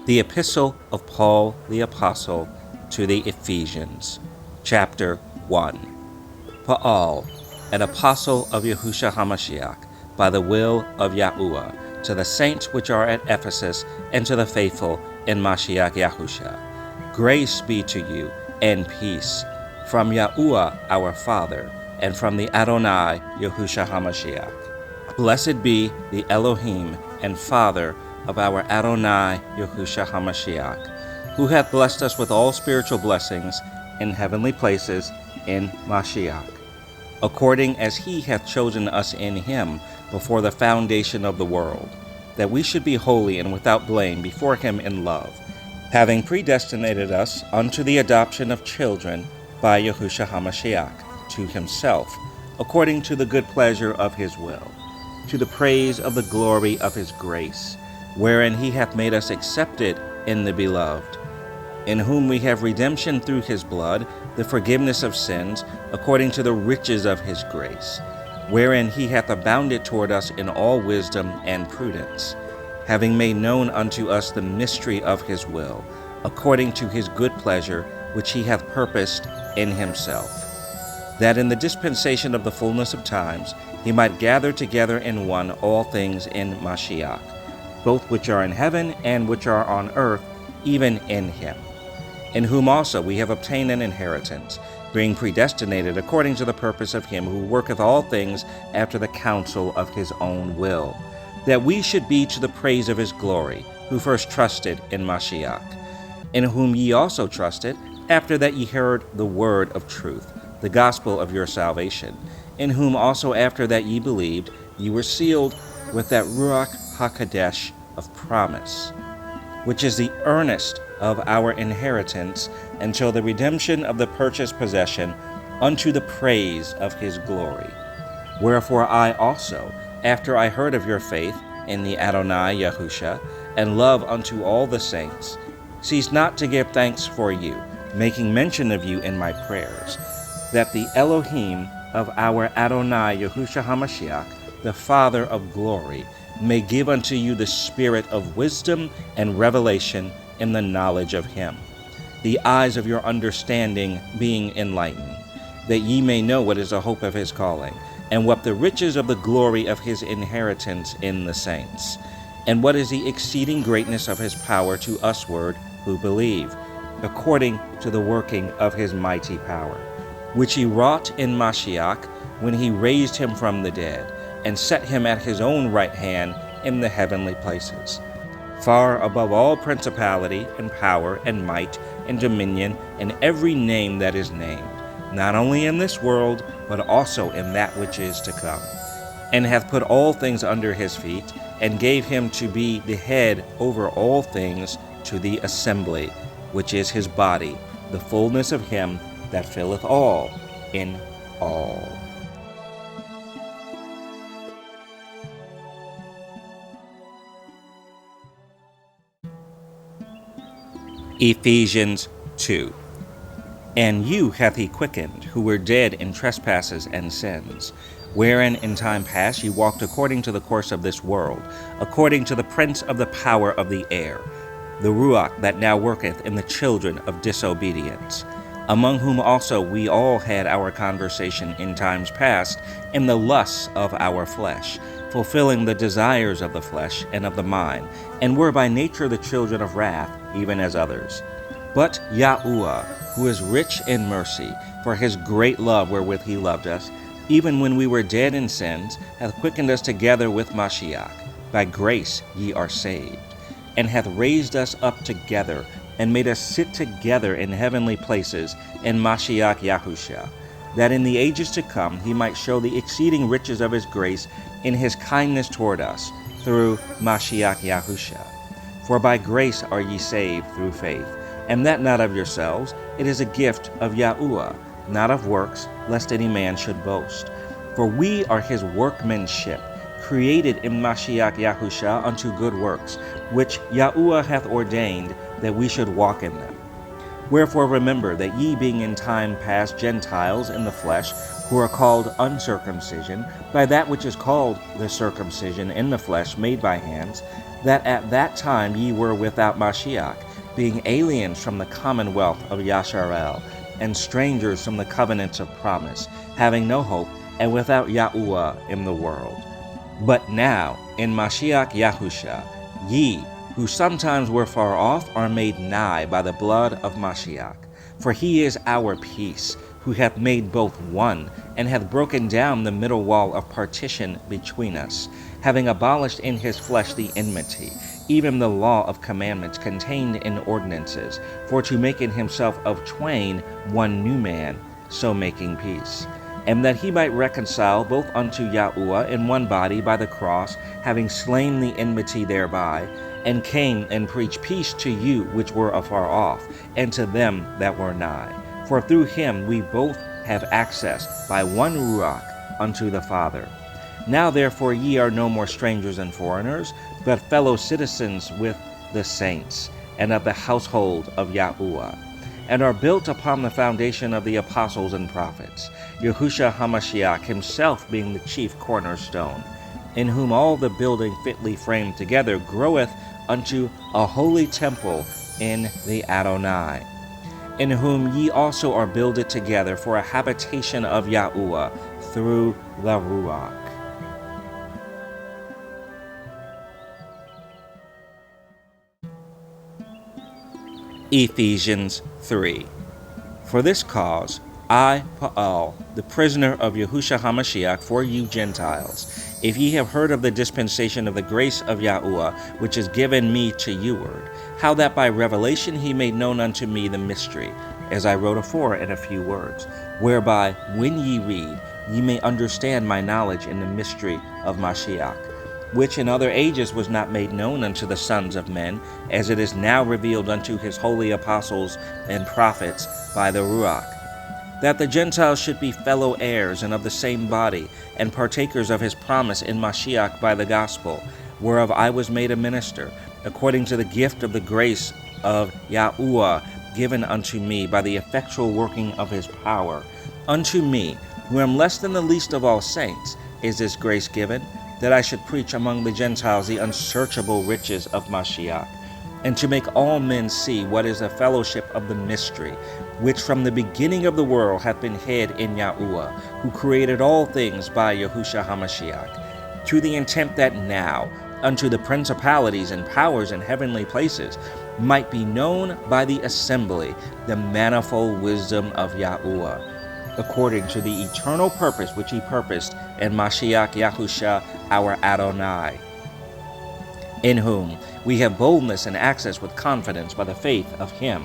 The Epistle of Paul the Apostle to the Ephesians, Chapter 1. Paul, an apostle of Yahusha HaMashiach, by the will of Yahuwah, to the saints which are at Ephesus, and to the faithful in Mashiach Yahusha. Grace be to you, and peace, from Yahuwah our Father, and from the Adonai Yahusha HaMashiach. Blessed be the Elohim and Father of our Adonai Yahusha HaMashiach, who hath blessed us with all spiritual blessings in heavenly places in Mashiach, according as he hath chosen us in him before the foundation of the world, that we should be holy and without blame before him in love, having predestinated us unto the adoption of children by Yahusha HaMashiach to himself, according to the good pleasure of his will, to the praise of the glory of his grace, wherein he hath made us accepted in the beloved, in whom we have redemption through his blood, the forgiveness of sins, according to the riches of his grace, wherein he hath abounded toward us in all wisdom and prudence, having made known unto us the mystery of his will, according to his good pleasure, which he hath purposed in himself, that in the dispensation of the fullness of times he might gather together in one all things in Mashiach, both which are in heaven and which are on earth, even in him, in whom also we have obtained an inheritance, being predestinated according to the purpose of him who worketh all things after the counsel of his own will, that we should be to the praise of his glory, who first trusted in Mashiach, in whom ye also trusted, after that ye heard the word of truth, the gospel of your salvation, in whom also after that ye believed, ye were sealed with that Ruach HaKodesh of promise, which is the earnest of our inheritance until the redemption of the purchased possession unto the praise of his glory. Wherefore I also, after I heard of your faith in the Adonai Yahusha, and love unto all the saints, cease not to give thanks for you, making mention of you in my prayers, that the Elohim of our Adonai Yahusha HaMashiach, the Father of glory, may give unto you the spirit of wisdom and revelation in the knowledge of him, the eyes of your understanding being enlightened, that ye may know what is the hope of his calling, and what the riches of the glory of his inheritance in the saints, and what is the exceeding greatness of his power to usward who believe, according to the working of his mighty power, which he wrought in Mashiach when he raised him from the dead, and set him at his own right hand in the heavenly places, far above all principality and power and might and dominion and every name that is named, not only in this world, but also in that which is to come, and hath put all things under his feet, and gave him to be the head over all things to the assembly, which is his body, the fullness of him that filleth all in all. Ephesians 2. And you hath he quickened, who were dead in trespasses and sins, wherein in time past ye walked according to the course of this world, according to the prince of the power of the air, the Ruach that now worketh in the children of disobedience, among whom also we all had our conversation in times past in the lusts of our flesh, fulfilling the desires of the flesh and of the mind, and were by nature the children of wrath, even as others. But Yahuwah, who is rich in mercy, for his great love wherewith he loved us, even when we were dead in sins, hath quickened us together with Mashiach. By grace ye are saved, and hath raised us up together, and made us sit together in heavenly places in Mashiach Yahusha, that in the ages to come he might show the exceeding riches of his grace in his kindness toward us, through Mashiach Yahusha. For by grace are ye saved through faith, and that not of yourselves, it is a gift of Yahuwah, not of works, lest any man should boast. For we are his workmanship, created in Mashiach Yahusha unto good works, which Yahuwah hath ordained that we should walk in them. Wherefore remember that ye being in time past Gentiles in the flesh, who are called uncircumcision, by that which is called the circumcision in the flesh made by hands, that at that time ye were without Mashiach, being aliens from the commonwealth of Yasharel, and strangers from the covenants of promise, having no hope, and without Yahuwah in the world. But now, in Mashiach Yahusha, ye, who sometimes were far off, are made nigh by the blood of Mashiach. For he is our peace, who hath made both one, and hath broken down the middle wall of partition between us, having abolished in his flesh the enmity, even the law of commandments contained in ordinances, for to make in himself of twain one new man, so making peace. And that he might reconcile both unto Yahuwah in one body by the cross, having slain the enmity thereby, and came and preached peace to you which were afar off, and to them that were nigh. For through him we both have access by one Ruach unto the Father. Now therefore ye are no more strangers and foreigners, but fellow citizens with the saints, and of the household of Yahuwah, and are built upon the foundation of the apostles and prophets, Yahusha HaMashiach himself being the chief cornerstone, in whom all the building fitly framed together groweth unto a holy temple in the Adonai, in whom ye also are builded together for a habitation of Yahuwah through the Ruach. Ephesians 3. For this cause, I, Paul, the prisoner of Yahusha HaMashiach, for you Gentiles, if ye have heard of the dispensation of the grace of Yahuwah, which is given me to youward, how that by revelation he made known unto me the mystery, as I wrote afore in a few words, whereby, when ye read, ye may understand my knowledge in the mystery of Mashiach, which in other ages was not made known unto the sons of men, as it is now revealed unto his holy apostles and prophets by the Ruach, that the Gentiles should be fellow heirs and of the same body, and partakers of his promise in Mashiach by the gospel, whereof I was made a minister, according to the gift of the grace of Yahuwah given unto me by the effectual working of his power. Unto me, who am less than the least of all saints, is this grace given, that I should preach among the Gentiles the unsearchable riches of Mashiach, and to make all men see what is the fellowship of the mystery, which from the beginning of the world hath been hid in Yahuwah, who created all things by Yahusha HaMashiach, to the intent that now, unto the principalities and powers in heavenly places, might be known by the assembly the manifold wisdom of Yahuwah, according to the eternal purpose which he purposed in Mashiach Yahusha our Adonai, in whom we have boldness and access with confidence by the faith of him.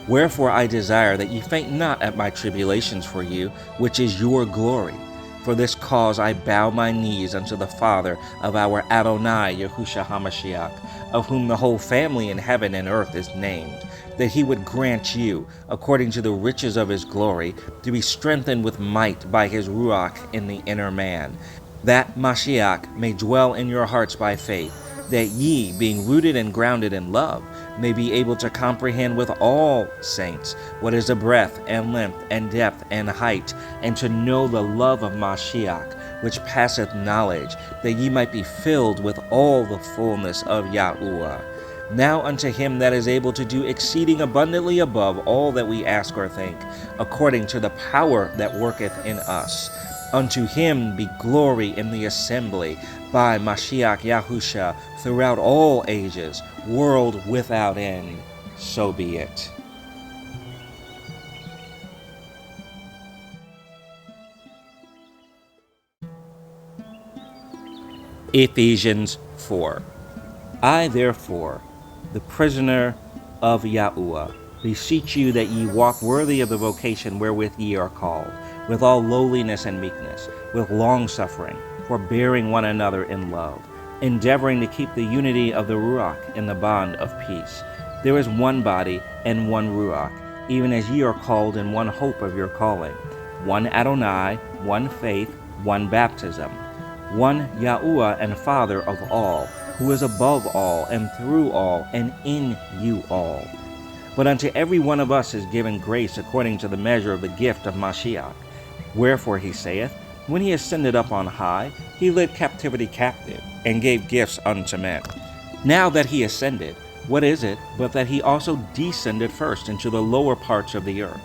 Wherefore I desire that ye faint not at my tribulations for you, which is your glory. For this cause I bow my knees unto the Father of our Adonai Yahusha HaMashiach, of whom the whole family in heaven and earth is named, that he would grant you, according to the riches of his glory, to be strengthened with might by his Ruach in the inner man, that Mashiach may dwell in your hearts by faith, that ye, being rooted and grounded in love, may be able to comprehend with all saints what is the breadth and length and depth and height, and to know the love of Mashiach, which passeth knowledge, that ye might be filled with all the fullness of Yahuwah. Now unto him that is able to do exceeding abundantly above all that we ask or think, according to the power that worketh in us. Unto him be glory in the assembly by Mashiach Yahusha throughout all ages, world without end. So be it. Ephesians 4. I therefore, the prisoner of Yahuwah, beseech you that ye walk worthy of the vocation wherewith ye are called, with all lowliness and meekness, with longsuffering, forbearing one another in love, endeavoring to keep the unity of the Ruach in the bond of peace. There is one body and one Ruach, even as ye are called in one hope of your calling, one Adonai, one faith, one baptism, one Yahuwah and Father of all, who is above all, and through all, and in you all. But unto every one of us is given grace according to the measure of the gift of Mashiach. Wherefore he saith, when he ascended up on high, he led captivity captive, and gave gifts unto men. Now that he ascended, what is it but that he also descended first into the lower parts of the earth?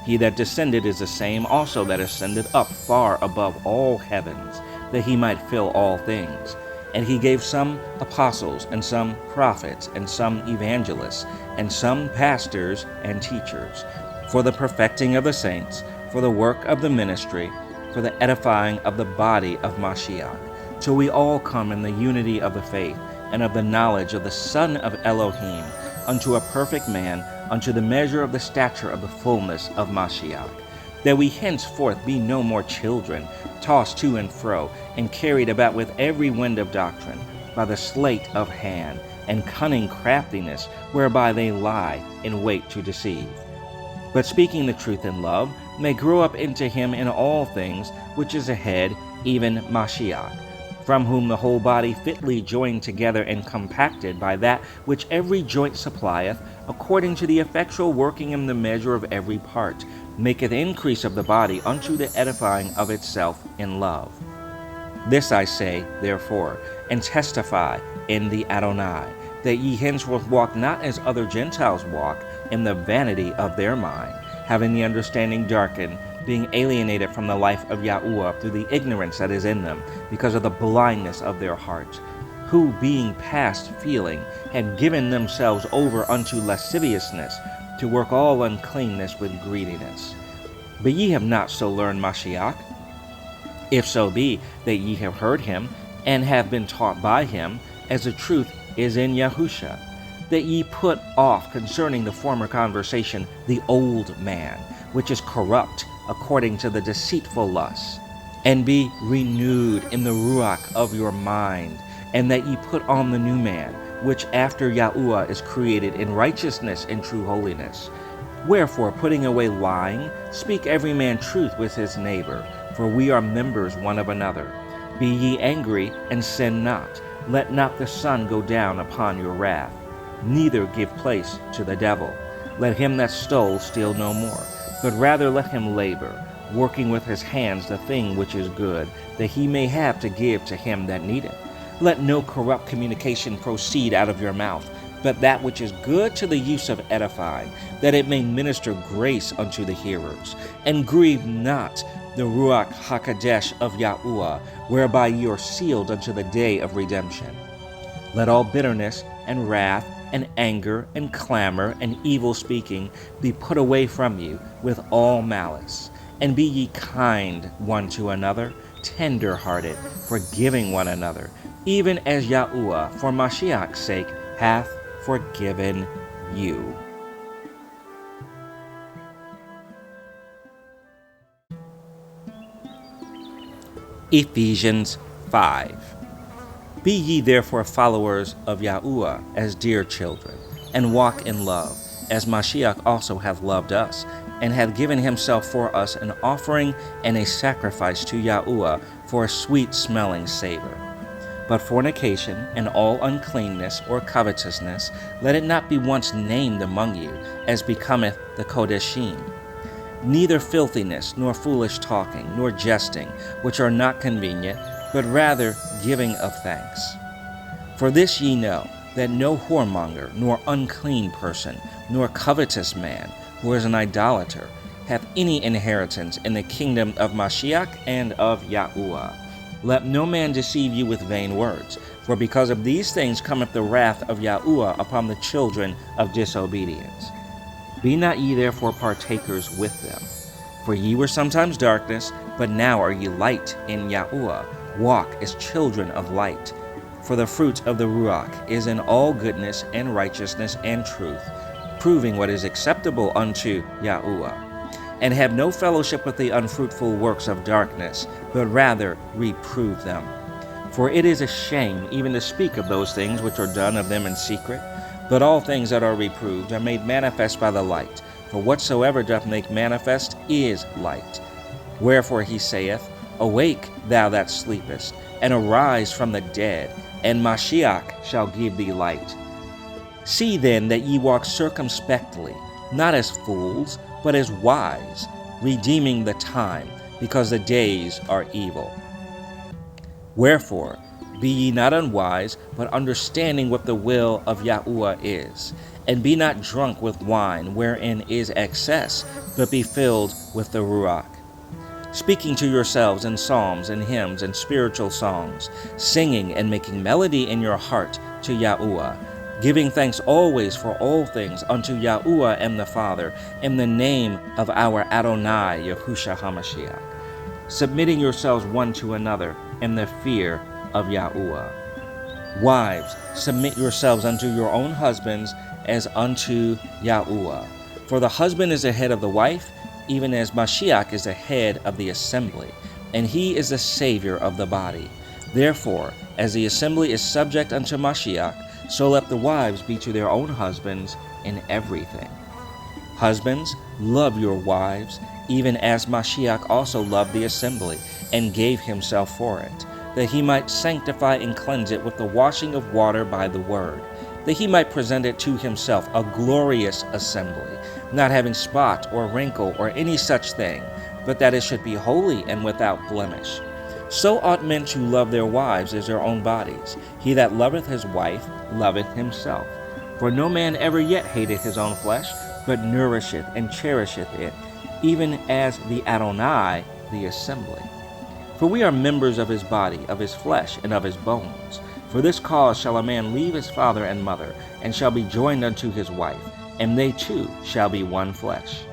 He that descended is the same also that ascended up far above all heavens, that he might fill all things. And he gave some apostles, and some prophets, and some evangelists, and some pastors and teachers, for the perfecting of the saints, for the work of the ministry, for the edifying of the body of Mashiach, till we all come in the unity of the faith, and of the knowledge of the Son of Elohim, unto a perfect man, unto the measure of the stature of the fullness of Mashiach, that we henceforth be no more children, tossed to and fro, and carried about with every wind of doctrine, by the sleight of hand, and cunning craftiness, whereby they lie in wait to deceive. But speaking the truth in love, may grow up into him in all things, which is a head, even Mashiach, from whom the whole body fitly joined together and compacted by that which every joint supplieth, according to the effectual working in the measure of every part, maketh increase of the body unto the edifying of itself in love. This I say, therefore, and testify in the Adonai, that ye henceforth walk not as other Gentiles walk, in the vanity of their mind, having the understanding darkened, being alienated from the life of Yahuwah through the ignorance that is in them, because of the blindness of their hearts, who, being past feeling, had given themselves over unto lasciviousness, to work all uncleanness with greediness. But ye have not so learned Mashiach, if so be that ye have heard him, and have been taught by him, as the truth is in Yahusha, that ye put off concerning the former conversation the old man, which is corrupt according to the deceitful lusts, and be renewed in the ruach of your mind, and that ye put on the new man, which after Yahuwah is created in righteousness and true holiness. Wherefore, putting away lying, speak every man truth with his neighbor, for we are members one of another. Be ye angry, and sin not. Let not the sun go down upon your wrath. Neither give place to the devil. Let him that stole steal no more, but rather let him labor, working with his hands the thing which is good, that he may have to give to him that needeth. Let no corrupt communication proceed out of your mouth, but that which is good to the use of edifying, that it may minister grace unto the hearers. And grieve not the Ruach HaKodesh of Yahuwah, whereby ye are sealed unto the day of redemption. Let all bitterness and wrath and anger and clamor and evil speaking be put away from you with all malice. And be ye kind one to another, tender-hearted, forgiving one another, even as Yahuwah, for Mashiach's sake, hath forgiven you. Ephesians 5. Be ye therefore followers of Yahuwah as dear children, and walk in love, as Mashiach also hath loved us, and hath given himself for us an offering and a sacrifice to Yahuwah for a sweet-smelling savor. But fornication and all uncleanness or covetousness, let it not be once named among you, as becometh the Kodeshim. Neither filthiness, nor foolish talking, nor jesting, which are not convenient, but rather giving of thanks. For this ye know, that no whoremonger, nor unclean person, nor covetous man, who is an idolater, hath any inheritance in the kingdom of Mashiach and of Yahuwah. Let no man deceive you with vain words, for because of these things cometh the wrath of Yahuwah upon the children of disobedience. Be not ye therefore partakers with them. For ye were sometimes darkness, but now are ye light in Yahuwah. Walk as children of light. For the fruit of the Ruach is in all goodness and righteousness and truth, proving what is acceptable unto Yahuwah. And have no fellowship with the unfruitful works of darkness, but rather reprove them. For it is a shame even to speak of those things which are done of them in secret. But all things that are reproved are made manifest by the light. For whatsoever doth make manifest is light. Wherefore he saith, Awake, thou that sleepest, and arise from the dead, and Mashiach shall give thee light. See then that ye walk circumspectly, not as fools, but as wise, redeeming the time, because the days are evil. Wherefore, Be ye not unwise, but understanding what the will of Yahuwah is. And be not drunk with wine, wherein is excess, but be filled with the Ruach. Speaking to yourselves in psalms and hymns and spiritual songs, singing and making melody in your heart to Yahuwah, giving thanks always for all things unto Yahuwah and the Father, in the name of our Adonai, Yahusha HaMashiach, submitting yourselves one to another in the fear of Yahuwah. Wives, submit yourselves unto your own husbands as unto Yahuwah. For the husband is the head of the wife, even as Mashiach is the head of the assembly, and he is the Savior of the body. Therefore, as the assembly is subject unto Mashiach, so let the wives be to their own husbands in everything. Husbands, love your wives, even as Mashiach also loved the assembly, and gave himself for it, that he might sanctify and cleanse it with the washing of water by the word, that he might present it to himself a glorious assembly, not having spot or wrinkle or any such thing, but that it should be holy and without blemish. So ought men to love their wives as their own bodies. He that loveth his wife loveth himself. For no man ever yet hated his own flesh, but nourisheth and cherisheth it, even as the Adonai, the assembly. For we are members of his body, of his flesh, and of his bones. For this cause shall a man leave his father and mother, and shall be joined unto his wife, and they two shall be one flesh.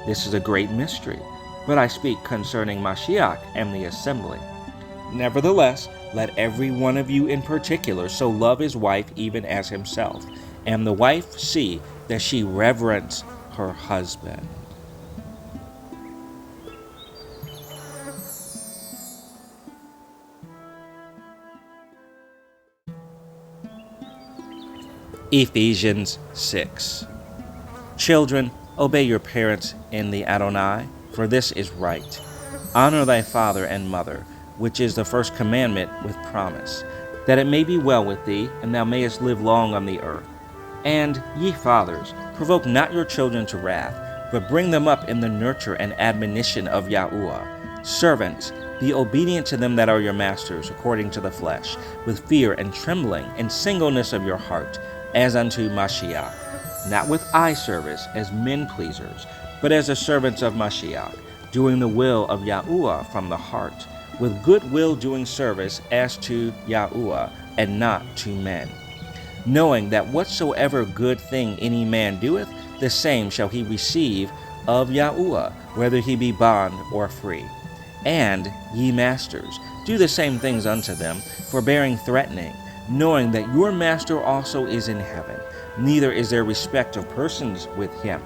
This is a great mystery, but I speak concerning Mashiach and the assembly. Nevertheless, let every one of you in particular so love his wife even as himself, and the wife see that she reverence her husband. Ephesians 6. Children, obey your parents in the Adonai, for this is right. Honor thy father and mother, which is the first commandment with promise, that it may be well with thee, and thou mayest live long on the earth. And ye fathers, provoke not your children to wrath, but bring them up in the nurture and admonition of Yahuwah. Servants, be obedient to them that are your masters, according to the flesh, with fear and trembling, and singleness of your heart, as unto Mashiach, not with eye service as men pleasers, but as the servants of Mashiach, doing the will of Yahuwah from the heart, with good will doing service as to Yahuwah, and not to men, knowing that whatsoever good thing any man doeth, the same shall he receive of Yahuwah, whether he be bond or free. And ye masters, do the same things unto them, forbearing threatening, knowing that your master also is in heaven, neither is there respect of persons with him.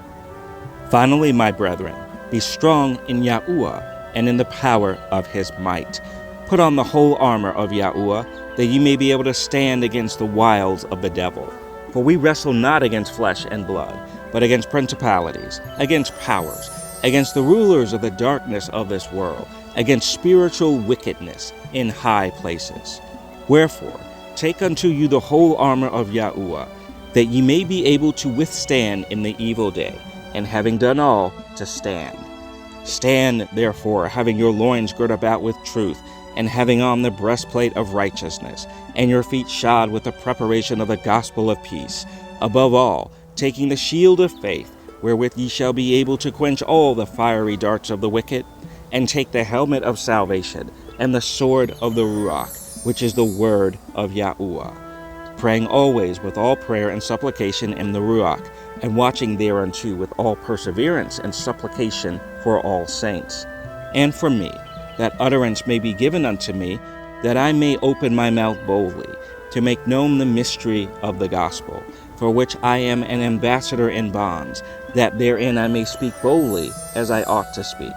Finally, my brethren, be strong in Yahuwah and in the power of his might. Put on the whole armor of Yahuwah, that ye may be able to stand against the wiles of the devil. For we wrestle not against flesh and blood, but against principalities, against powers, against the rulers of the darkness of this world, against spiritual wickedness in high places. Wherefore, take unto you the whole armor of Yahuwah, that ye may be able to withstand in the evil day, and having done all, to stand. Stand, therefore, having your loins girt about with truth, and having on the breastplate of righteousness, and your feet shod with the preparation of the gospel of peace. Above all, taking the shield of faith, wherewith ye shall be able to quench all the fiery darts of the wicked, and take the helmet of salvation, and the sword of the Ruach, which is the word of Yahuwah, praying always with all prayer and supplication in the Ruach, and watching thereunto with all perseverance and supplication for all saints, and for me, that utterance may be given unto me, that I may open my mouth boldly, to make known the mystery of the gospel, for which I am an ambassador in bonds, that therein I may speak boldly as I ought to speak.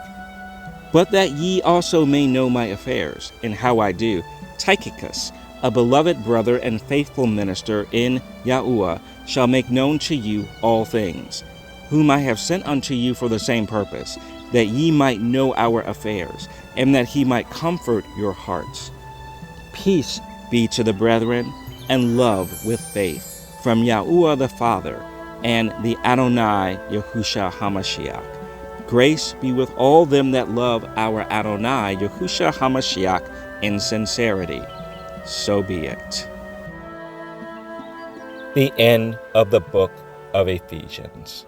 But that ye also may know my affairs, and how I do, Tychicus, a beloved brother and faithful minister in Yahuwah, shall make known to you all things, whom I have sent unto you for the same purpose, that ye might know our affairs, and that he might comfort your hearts. Peace be to the brethren, and love with faith, from Yahuwah the Father, and the Adonai Yahusha HaMashiach. Grace be with all them that love our Adonai Yahusha HaMashiach in sincerity. so be it. The end of the book of Ephesians.